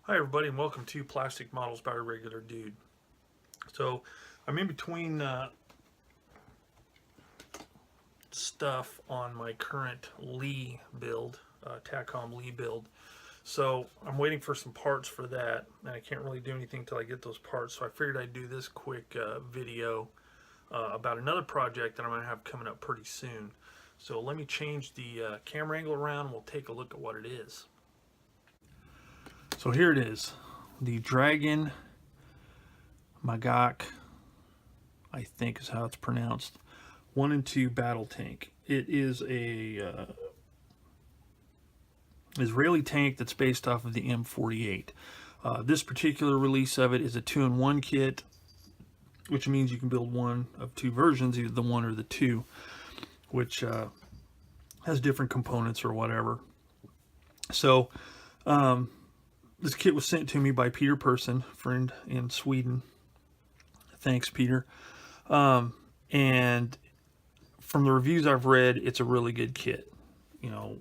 Hi everybody and welcome to Plastic Models by a Regular Dude. So I'm in between stuff on my current Lee build, TACOM Lee build. So I'm waiting for some parts for that, and I can't really do anything until I get those parts. So I figured I'd do this quick video about another project that I'm going to have coming up pretty soon. So let me change the camera angle around and we'll take a look at what it is. So here it is. The Dragon Magak, I think is how it's pronounced, 1 and 2 battle tank. It is a Israeli tank that's based off of the M48. This particular release of it is a 2-in-1 kit, which means you can build one of two versions, either the 1 or the 2, which has different components or whatever. So this kit was sent to me by Peter Persson, friend in Sweden. Thanks, Peter. And from the reviews I've read, it's a really good kit. You know,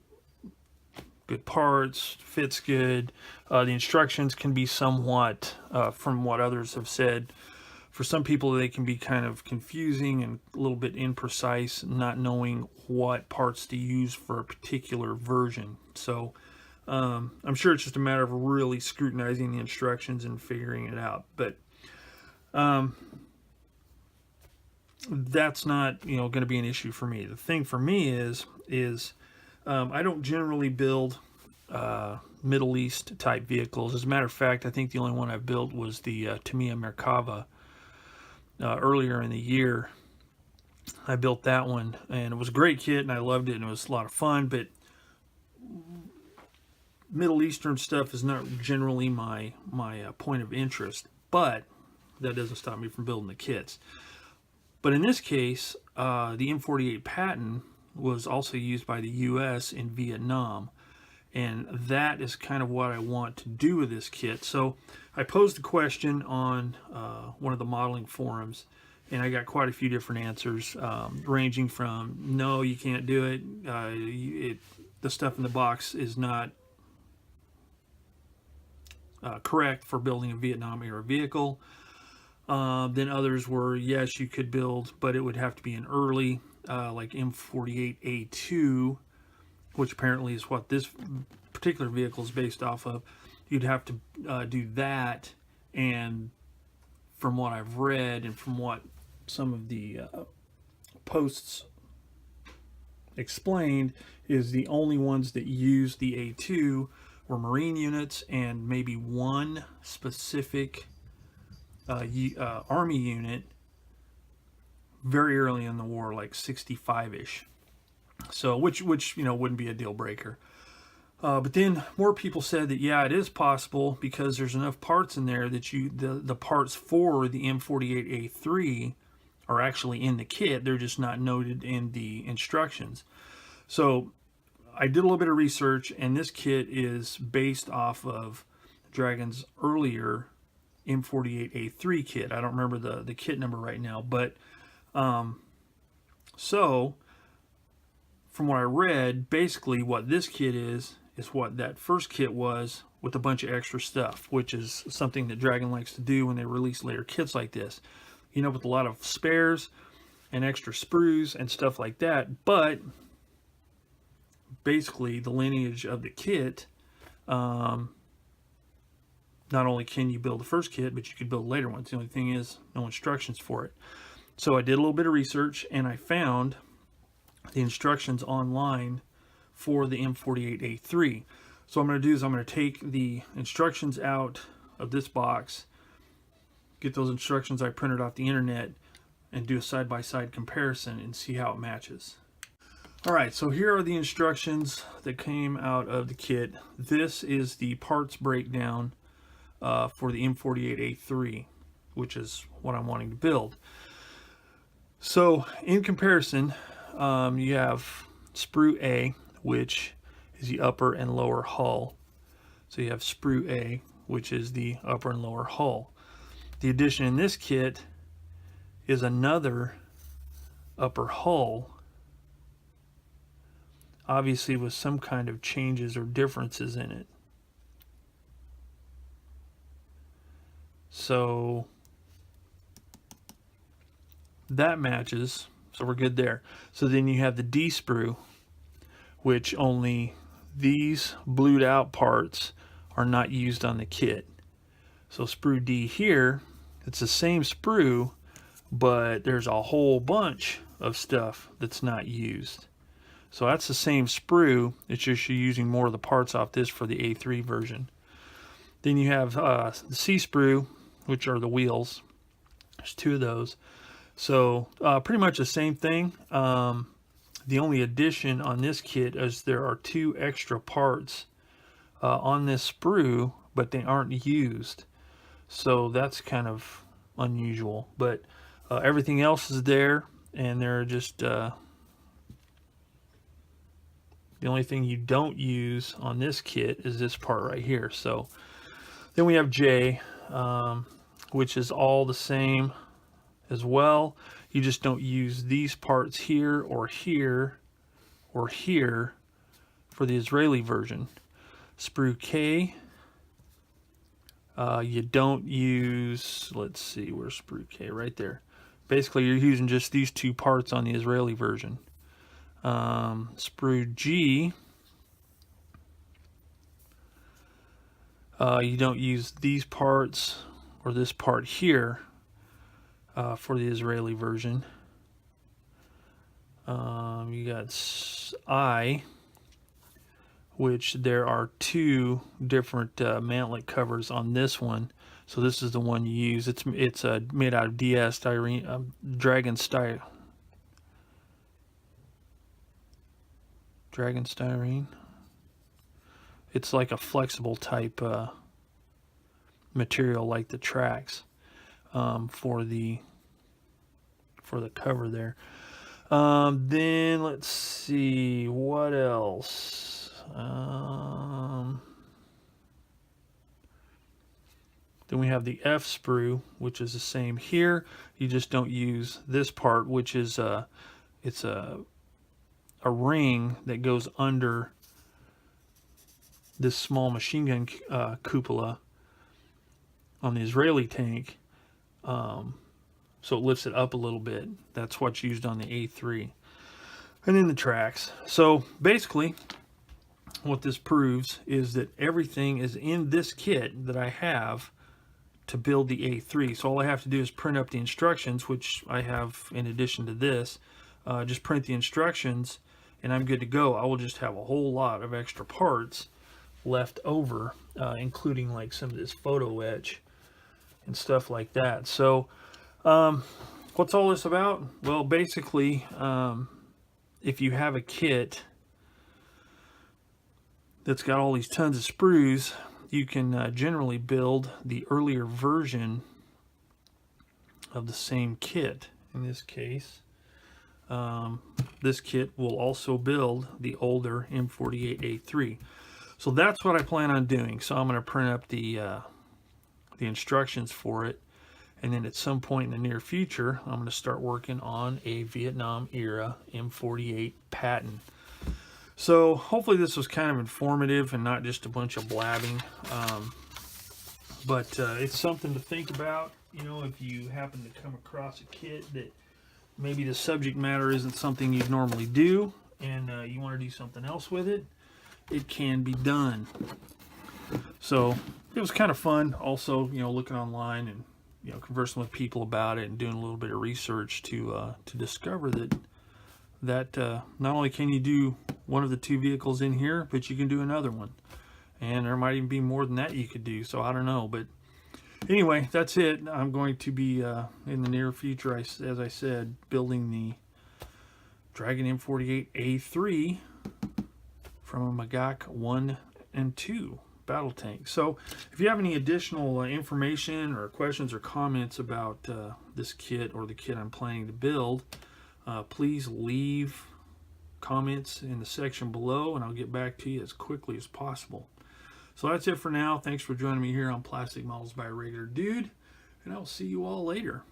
good parts, fits good. The instructions can be somewhat, from what others have said, for some people they can be kind of confusing and a little bit imprecise, not knowing what parts to use for a particular version. So I'm sure it's just a matter of really scrutinizing the instructions and figuring it out. But that's not, going to be an issue for me. The thing for me is I don't generally build Middle East type vehicles. As a matter of fact, I think the only one I've built was the Tamiya Merkava. Earlier in the year, I built that one, and it was a great kit, and I loved it, and it was a lot of fun. But Middle Eastern stuff is not generally my point of interest, but that doesn't stop me from building the kits. But in this case, the M48 patent was also used by the US in Vietnam, and that is kind of what I want to do with this kit. So I posed a question on one of the modeling forums, and I got quite a few different answers, ranging from no, you can't do it, the stuff in the box is not correct for building a Vietnam era vehicle. Then others were, yes, you could build, but it would have to be an early, like M48A2, which apparently is what this particular vehicle is based off of. You'd have to do that, and from what I've read and from what some of the posts explained, is the only ones that use the A2 were Marine units and maybe one specific Army unit very early in the war, like 65-ish. So which wouldn't be a deal breaker. But then more people said that yeah, it is possible because there's enough parts in there that the parts for the M48A3 are actually in the kit. They're just not noted in the instructions. So I did a little bit of research, and this kit is based off of Dragon's earlier M48A3 kit. I don't remember the kit number right now, but so from what I read, basically what this kit is what that first kit was with a bunch of extra stuff, which is something that Dragon likes to do when they release later kits like this. With a lot of spares and extra sprues and stuff like that. But basically the lineage of the kit, not only can you build the first kit, but you could build later ones. The only thing is no instructions for it. So I did a little bit of research, and I found the instructions online for the M48A3. So what I'm going to do is I'm going to take the instructions out of this box, get those instructions I printed off the internet, and do a side-by-side comparison and see how it matches. Alright, so here are the instructions that came out of the kit. This is the parts breakdown for the M48A3, which is what I'm wanting to build. So in comparison, you have sprue A, which is the upper and lower hull. So you have sprue A, which is the upper and lower hull. The addition in this kit is another upper hull, obviously with some kind of changes or differences in it. So that matches, so we're good there. So then you have the D sprue, which only these blued out parts are not used on the kit. So sprue D here, it's the same sprue, but there's a whole bunch of stuff that's not used. So that's the same sprue, it's just you're using more of the parts off this for the A3 version. Then you have the C sprue, which are the wheels. There's 2 of those. So pretty much the same thing. The only addition on this kit is there are 2 extra parts on this sprue, but they aren't used. So that's kind of unusual. But everything else is there, and they're just the only thing you don't use on this kit is this part right here. So then we have J, which is all the same as well. You just don't use these parts here or here or here for the Israeli version. Sprue K, you don't use, let's see, where's sprue K? Right there. Basically, you're using just these 2 parts on the Israeli version. Sprue G, you don't use these parts or this part here for the Israeli version. You got I, which there are 2 different mantlet covers on this one. So this is the one you use. It's made out of DS styrene, dragon styrene. It's like a flexible type material, like the tracks for the cover there. Then let's see what else. Then we have the F sprue, which is the same here. You just don't use this part, which is it's a ring that goes under this small machine gun cupola on the Israeli tank. So it lifts it up a little bit. That's what's used on the A3. And then the tracks. So basically, what this proves is that everything is in this kit that I have to build the A3. So all I have to do is print up the instructions, which I have in addition to this. Just print the instructions and I'm good to go. I will just have a whole lot of extra parts left over, including like some of this photo etch and stuff like that. So what's all this about? Well, basically, if you have a kit that's got all these tons of sprues, you can generally build the earlier version of the same kit. In this case, this kit will also build the older M48A3. So that's what I plan on doing. So I'm going to print up the instructions for it, and then at some point in the near future, I'm going to start working on a Vietnam era M48 patent. So hopefully this was kind of informative and not just a bunch of blabbing. But it's something to think about, you know, if you happen to come across a kit that maybe the subject matter isn't something you'd normally do, and you want to do something else with it, it can be done. So it was kind of fun also, you know, looking online and, you know, conversing with people about it and doing a little bit of research to discover that not only can you do one of the 2 vehicles in here, but you can do another one, and there might even be more than that you could do. So I don't know, but anyway, that's it. I'm going to be in the near future, as I said, building the Dragon M48A3 from a Magak 1 and 2 battle tank. So if you have any additional information or questions or comments about this kit or the kit I'm planning to build, please leave comments in the section below and I'll get back to you as quickly as possible. So that's it for now. Thanks for joining me here on Plastic Models by a Regular Dude, and I'll see you all later.